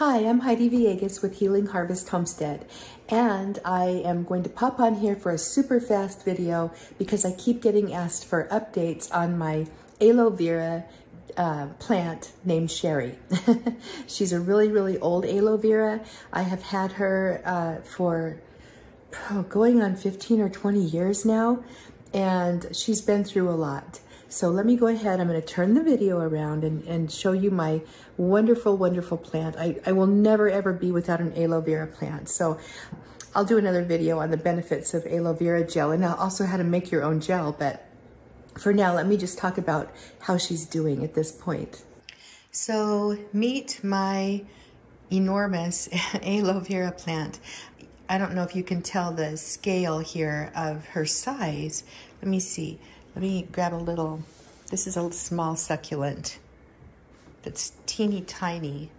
Hi, I'm Heidi Villegas with Healing Harvest Homestead, and I am going to pop on here for a super fast video because I keep getting asked for updates on my aloe vera plant named Sherry. She's a really old aloe vera. I have had her for going on 15 or 20 years now, and she's been through a lot. So let me go ahead, I'm gonna turn the video around and show you my wonderful plant. I will never ever be without an aloe vera plant. So I'll do another video on the benefits of aloe vera gel and also how to make your own gel. But for now, let me just talk about how she's doing at this point. So meet my enormous aloe vera plant. I don't know if you can tell the scale here of her size. Let me see. Let me grab a little, this is a small succulent that's teeny tiny.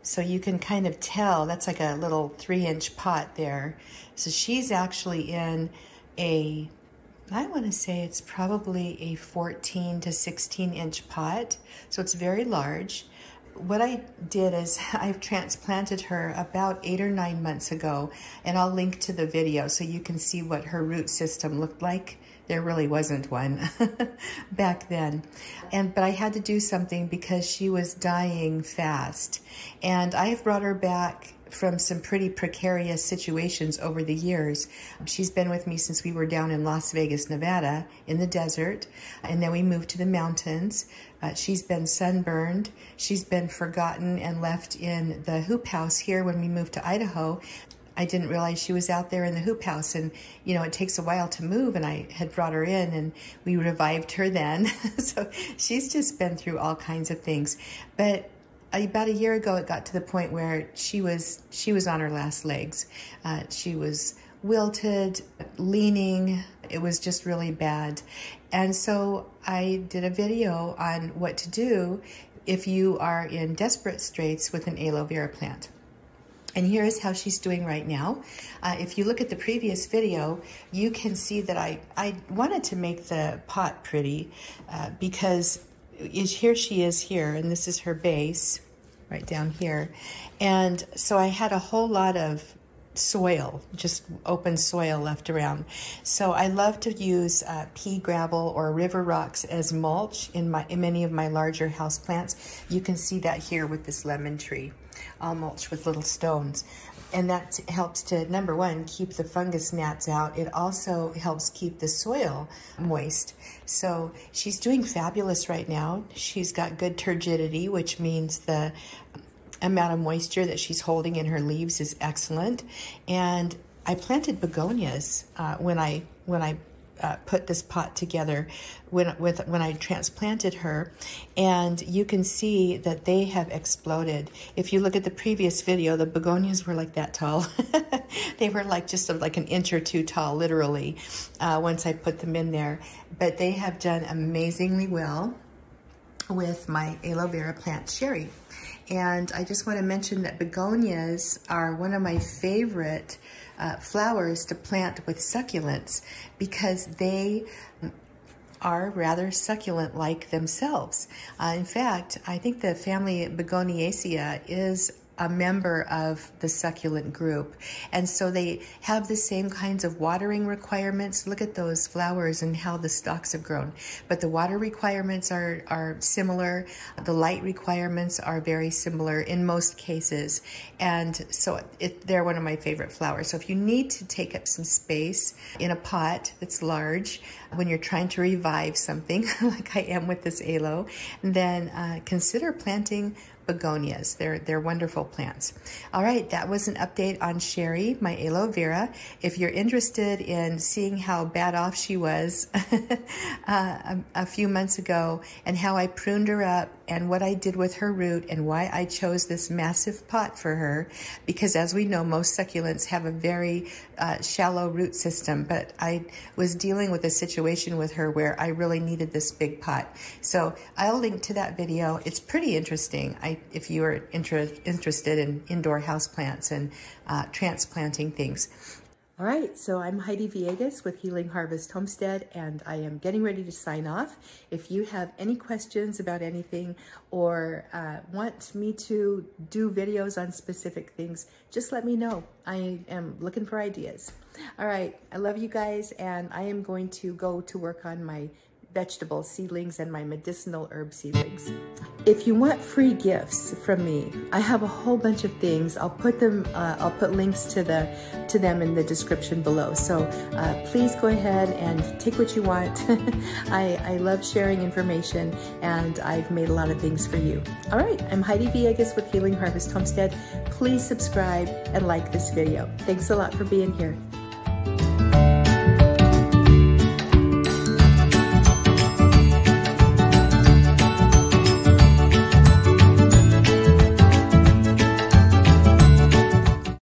So you can kind of tell, that's like a little 3-inch pot there. So she's actually in I want to say it's probably a 14 to 16-inch pot. So it's very large. What I did is I've transplanted her about 8 or 9 months ago, and I'll link to the video so you can see what her root system looked like. There really wasn't one back then. But I had to do something because she was dying fast. And I have brought her back from some pretty precarious situations over the years. She's been with me since we were down in Las Vegas, Nevada, in the desert. And then we moved to the mountains. She's been sunburned. She's been forgotten and left in the hoop house here when we moved to Idaho. I didn't realize she was out there in the hoop house, and you know, it takes a while to move, and I had brought her in and we revived her then. So she's just been through all kinds of things. But about a year ago, it got to the point where she was on her last legs. She was wilted, leaning. It was just really bad. And so I did a video on what to do if you are in desperate straits with an aloe vera plant. And here is how she's doing right now. If you look at the previous video, you can see that I wanted to make the pot pretty because here she is here, and this is her base right down here. And so I had a whole lot of soil, just open soil left around. So I love to use pea gravel or river rocks as mulch in many of my larger houseplants. You can see that here with this lemon tree. I'll mulch with little stones. And that helps to, number one, keep the fungus gnats out. It also helps keep the soil moist. So she's doing fabulous right now. She's got good turgidity, which means the amount of moisture that she's holding in her leaves is excellent. And I planted begonias when I put this pot together when I transplanted her, and you can see that they have exploded. If you look at the previous video, the begonias were like that tall. They were like just like an inch or two tall, literally, once I put them in there. But they have done amazingly well with my aloe vera plant Sherry. And I just want to mention that begonias are one of my favorite flowers to plant with succulents because they are rather succulent-like themselves. In fact, I think the family Begoniaceae is a member of the succulent group. And so they have the same kinds of watering requirements. Look at those flowers and how the stalks have grown. But the water requirements are similar. The light requirements are very similar in most cases. And so they're one of my favorite flowers. So if you need to take up some space in a pot that's large, when you're trying to revive something like I am with this aloe, then consider planting begonias. They're wonderful plants. All right, that was an update on Sherry, my aloe vera. If you're interested in seeing how bad off she was a few months ago and how I pruned her up and what I did with her root and why I chose this massive pot for her, because as we know, most succulents have a very shallow root system, but I was dealing with a situation with her where I really needed this big pot. So I'll link to that video. It's pretty interesting. If you are interested in indoor houseplants and transplanting things. All right, so I'm Heidi Villegas with Healing Harvest Homestead, and I am getting ready to sign off. If you have any questions about anything or want me to do videos on specific things, just let me know. I am looking for ideas. All right, I love you guys, and I am going to go to work on my vegetable seedlings and my medicinal herb seedlings. If you want free gifts from me, I have a whole bunch of things. I'll put links to them in the description below. So please go ahead and take what you want. I love sharing information, and I've made a lot of things for you. All right, I'm Heidi Villegas with Healing Harvest Homestead. Please subscribe and like this video. Thanks a lot for being here.